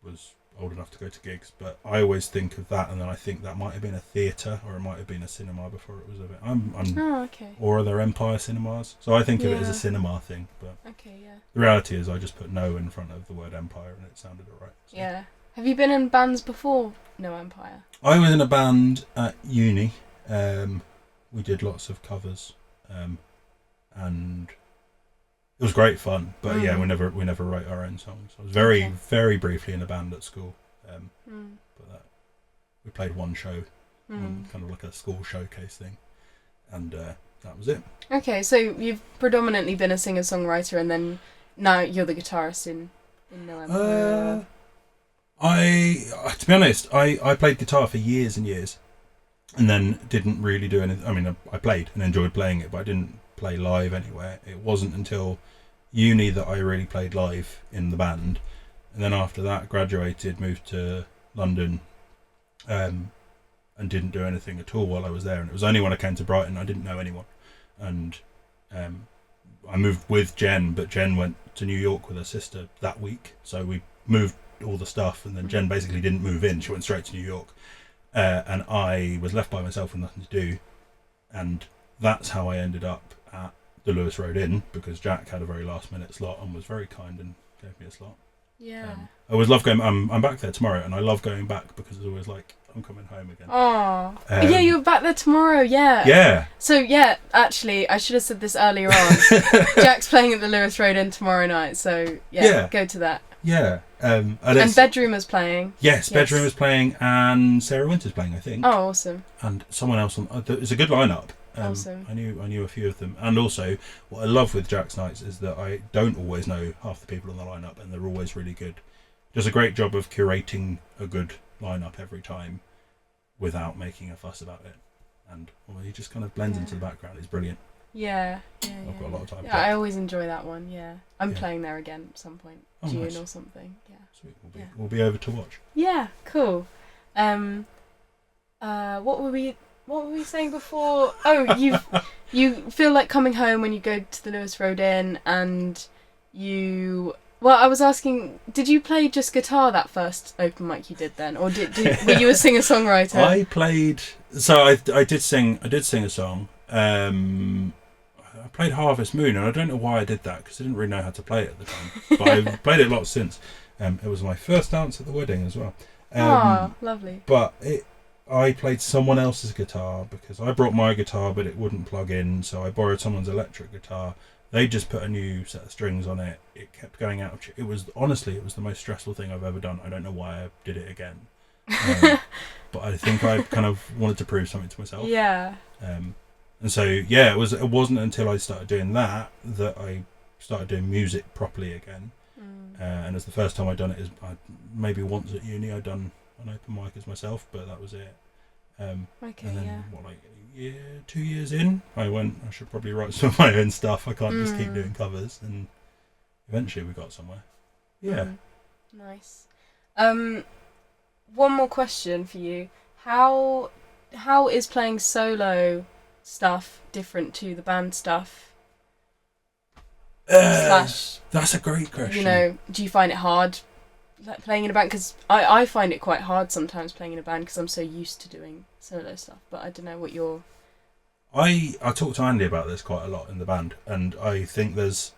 was old enough to go to gigs. But I always think of that, and then I think that might have been a theatre or it might have been a cinema before it was a bit. Okay. Or are there Empire cinemas? So I think of it as a cinema thing. But the reality is, I just put no in front of the word Empire, and it sounded alright. So. Yeah. Have you been in bands before No Empire? I was in a band at uni. We did lots of covers, and it was great fun, but we never wrote our own songs. I was very briefly in a band at school, but we played one show, kind of like a school showcase thing, and that was it. Okay, so you've predominantly been a singer-songwriter, and then now you're the guitarist in No Empire. To be honest, I played guitar for years and years, and then didn't really do anything. I mean, I played and enjoyed playing it, but I didn't play live anywhere. It wasn't until uni that I really played live in the band, and then after that graduated, moved to London, and didn't do anything at all while I was there. And it was only when I came to Brighton I didn't know anyone, and I moved with Jen, but Jen went to New York with her sister that week, so we moved all the stuff, and then Jen basically didn't move in, she went straight to New York, and I was left by myself with nothing to do, and that's how I ended up at the Lewis Road Inn, because Jack had a very last minute slot and was very kind and gave me a slot. Yeah. I always love going. I'm back there tomorrow, and I love going back because it's always like I'm coming home again. Oh, yeah, you're back there tomorrow. Yeah. Yeah. So yeah, actually, I should have said this earlier on. Jack's playing at the Lewis Road Inn tomorrow night, so yeah. Go to that. Yeah. And Bedroom is playing. Yes, Bedroom is playing, and Sarah Winter's playing, I think. Oh, awesome. And someone else on. It's a good lineup. Awesome. I knew a few of them, and also what I love with Jack's nights is that I don't always know half the people on the lineup, and they're always really good. Does a great job of curating a good lineup every time, without making a fuss about it, and he just kind of blends into the background. It's brilliant. Yeah. I've got a lot of time. Yeah, I always enjoy that one. Yeah, I'm playing there again at some point, June nice. or something. Yeah. Sweet. We'll be over to watch. Yeah. Cool. What were we saying before? Oh, you feel like coming home when you go to the Lewis Road Inn, and you. Well, I was asking, did you play just guitar that first open mic you did then, or were you a singer-songwriter? I played. So I did sing a song. I played Harvest Moon, and I don't know why I did that because I didn't really know how to play it at the time. But I've played it a lot since. It was my first dance at the wedding as well. Lovely. But I played someone else's guitar because I brought my guitar, but it wouldn't plug in, so I borrowed someone's electric guitar. They just put a new set of strings on it. It kept going out. It was the most stressful thing I've ever done. I don't know why I did it again. But I think I kind of wanted to prove something to myself. Yeah. And so it wasn't until I started doing that I started doing music properly again. And it's the first time I'd done it is maybe once at uni I'd done an open mic as myself, but that was it. And then 2 years in, I went, I should probably write some of my own stuff. I can't just keep doing covers, and eventually we got somewhere. Yeah. Nice. One more question for you. How is playing solo stuff different to the band stuff? That's a great question. Do you find it hard playing in a band? Because I find it quite hard sometimes playing in a band because I'm so used to doing solo stuff. But I don't know what you're... I talk to Andy about this quite a lot in the band, and I think it's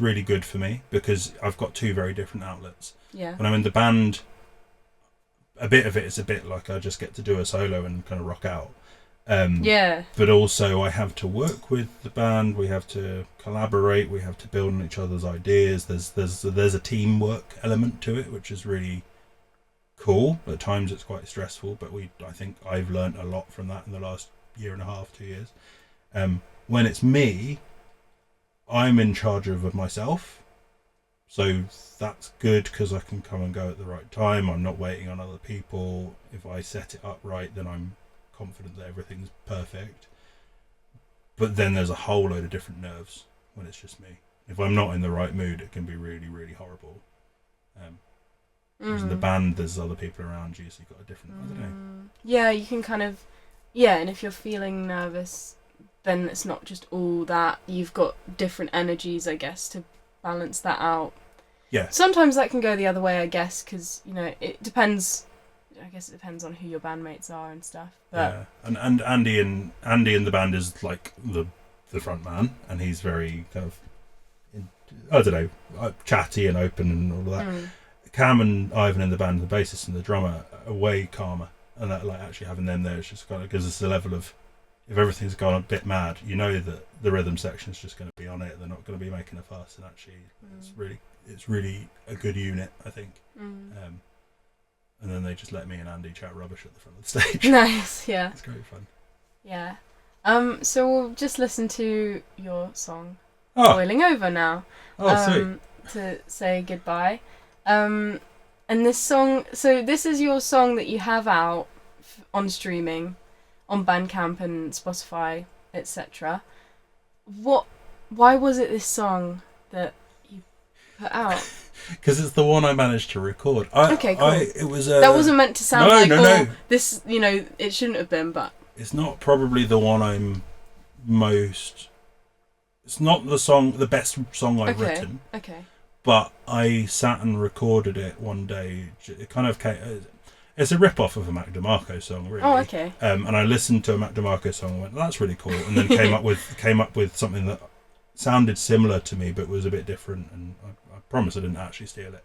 really good for me because I've got two very different outlets. Yeah. When I'm in the band, a bit of it is a bit like I just get to do a solo and kind of rock out. But also I have to work with the band, we have to collaborate, we have to build on each other's ideas. There's a teamwork element to it, which is really cool. At times it's quite stressful, but I think I've learnt a lot from that in the last year and a half, 2 years. When it's me, I'm in charge of myself, so that's good because I can come and go at the right time. I'm not waiting on other people. If I set it up right, then I'm confident that everything's perfect. But then there's a whole load of different nerves when it's just me. If I'm not in the right mood, it can be really, really horrible. Because in the band, there's other people around you, so you've got a different... I don't know. Yeah, you can kind of... Yeah, and if you're feeling nervous, then it's not just all that. You've got different energies, I guess, to balance that out. Yeah. Sometimes that can go the other way, I guess, because, it depends... I guess it depends on who your bandmates are and stuff. But... Yeah, and Andy in the band is like the front man, and he's very kind of, chatty and open and all of that. Cam and Ivan in the band, the bassist and the drummer, are way calmer, and that actually having them there is just kind of gives us a level of, if everything's gone a bit mad, that the rhythm section is just going to be on it. They're not going to be making a fuss, and actually it's really a good unit, I think. And then they just let me and Andy chat rubbish at the front of the stage. Nice, yeah. It's great fun. Yeah. So we'll just listen to your song, Boiling Over now. Sweet. To say goodbye. And this song, so this is your song that you have out on streaming, on Bandcamp and Spotify, etc. Why was it this song that you put out? Because it's the one I managed to record. Okay, cool. It was that wasn't meant to sound no. This, it shouldn't have been, but... It's not probably the one I'm most... It's not the best song I've written. Okay. But I sat and recorded it one day. It kind of came... It's a rip-off of a Mac DeMarco song, really. Oh, okay. And I listened to a Mac DeMarco song and went, that's really cool. And then came up with something that sounded similar to me but was a bit different, and I promise I didn't actually steal it.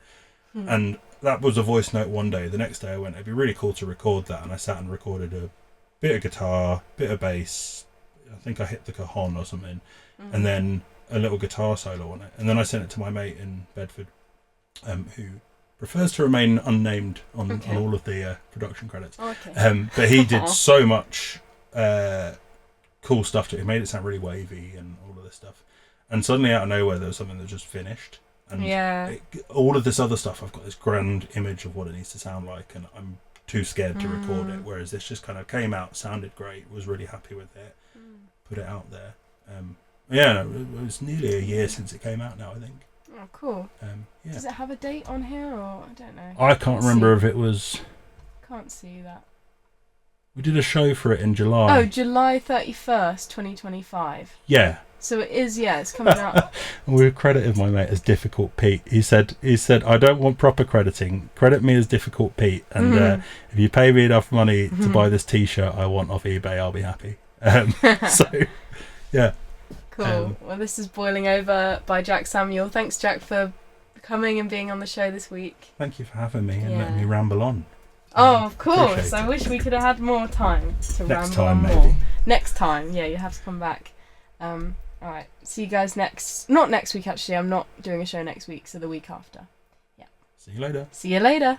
And that was a voice note one day. The next day I went, it'd be really cool to record that. And I sat and recorded a bit of guitar, bit of bass. I think I hit the cajon or something. And then a little guitar solo on it. And then I sent it to my mate in Bedford, who prefers to remain unnamed on all of the production credits. But he did so much cool stuff to it. He made it sound really wavy and all of this stuff. And suddenly out of nowhere there was something that just finished. And all of this other stuff, I've got this grand image of what it needs to sound like, and I'm too scared to record it. Whereas this just kind of came out, sounded great, was really happy with it, put it out there. It was nearly a year since it came out now, I think. Oh, cool. Does it have a date on here, or I don't know? I can't remember if it was. Can't see that. We did a show for it in July. Oh, July 31st, 2025. Yeah. So it is, it's coming out. We credited my mate as Difficult Pete. He said, I don't want proper crediting. Credit me as Difficult Pete. And if you pay me enough money to buy this T-shirt I want off eBay, I'll be happy. So, yeah. Cool. Well, this is Boiling Over by Jack Samuel. Thanks, Jack, for coming and being on the show this week. Thank you for having me and letting me ramble on. Oh, of course. I wish we could have had more time to ramble on more. Maybe. Next time, you have to come back. Alright, see you guys not next week actually, I'm not doing a show next week, so the week after. Yeah. See you later. See you later.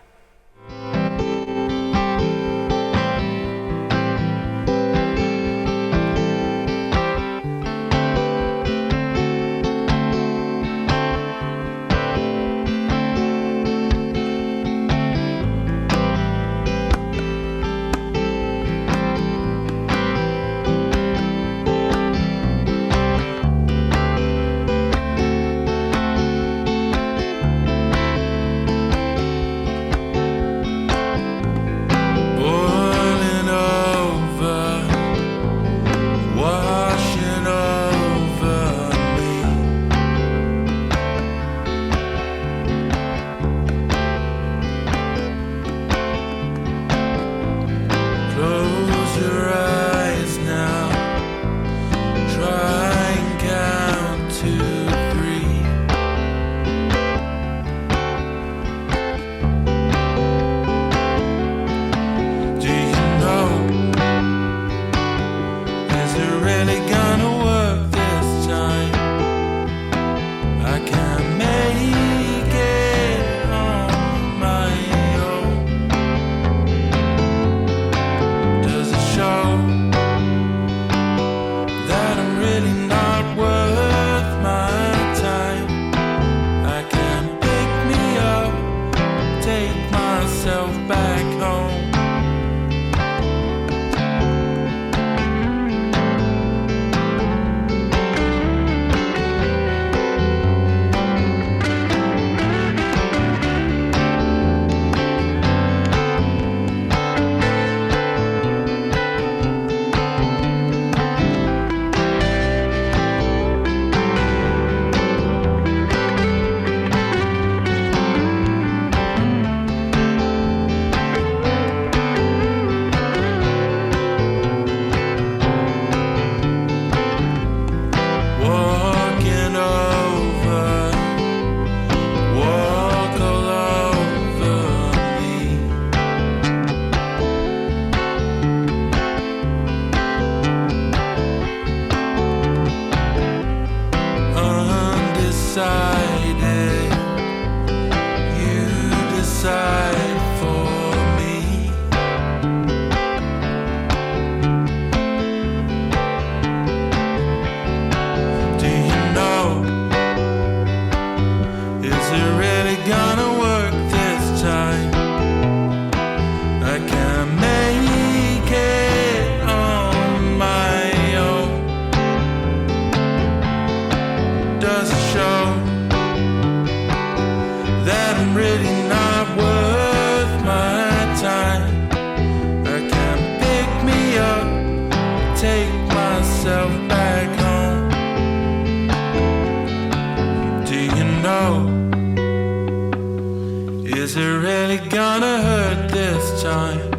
Is it really gonna hurt this time?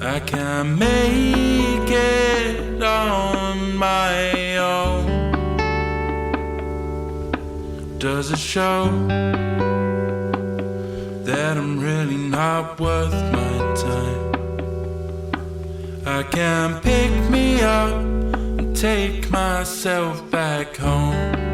I can't make it on my own. Does it show not worth my time. I can't pick me up and take myself back home.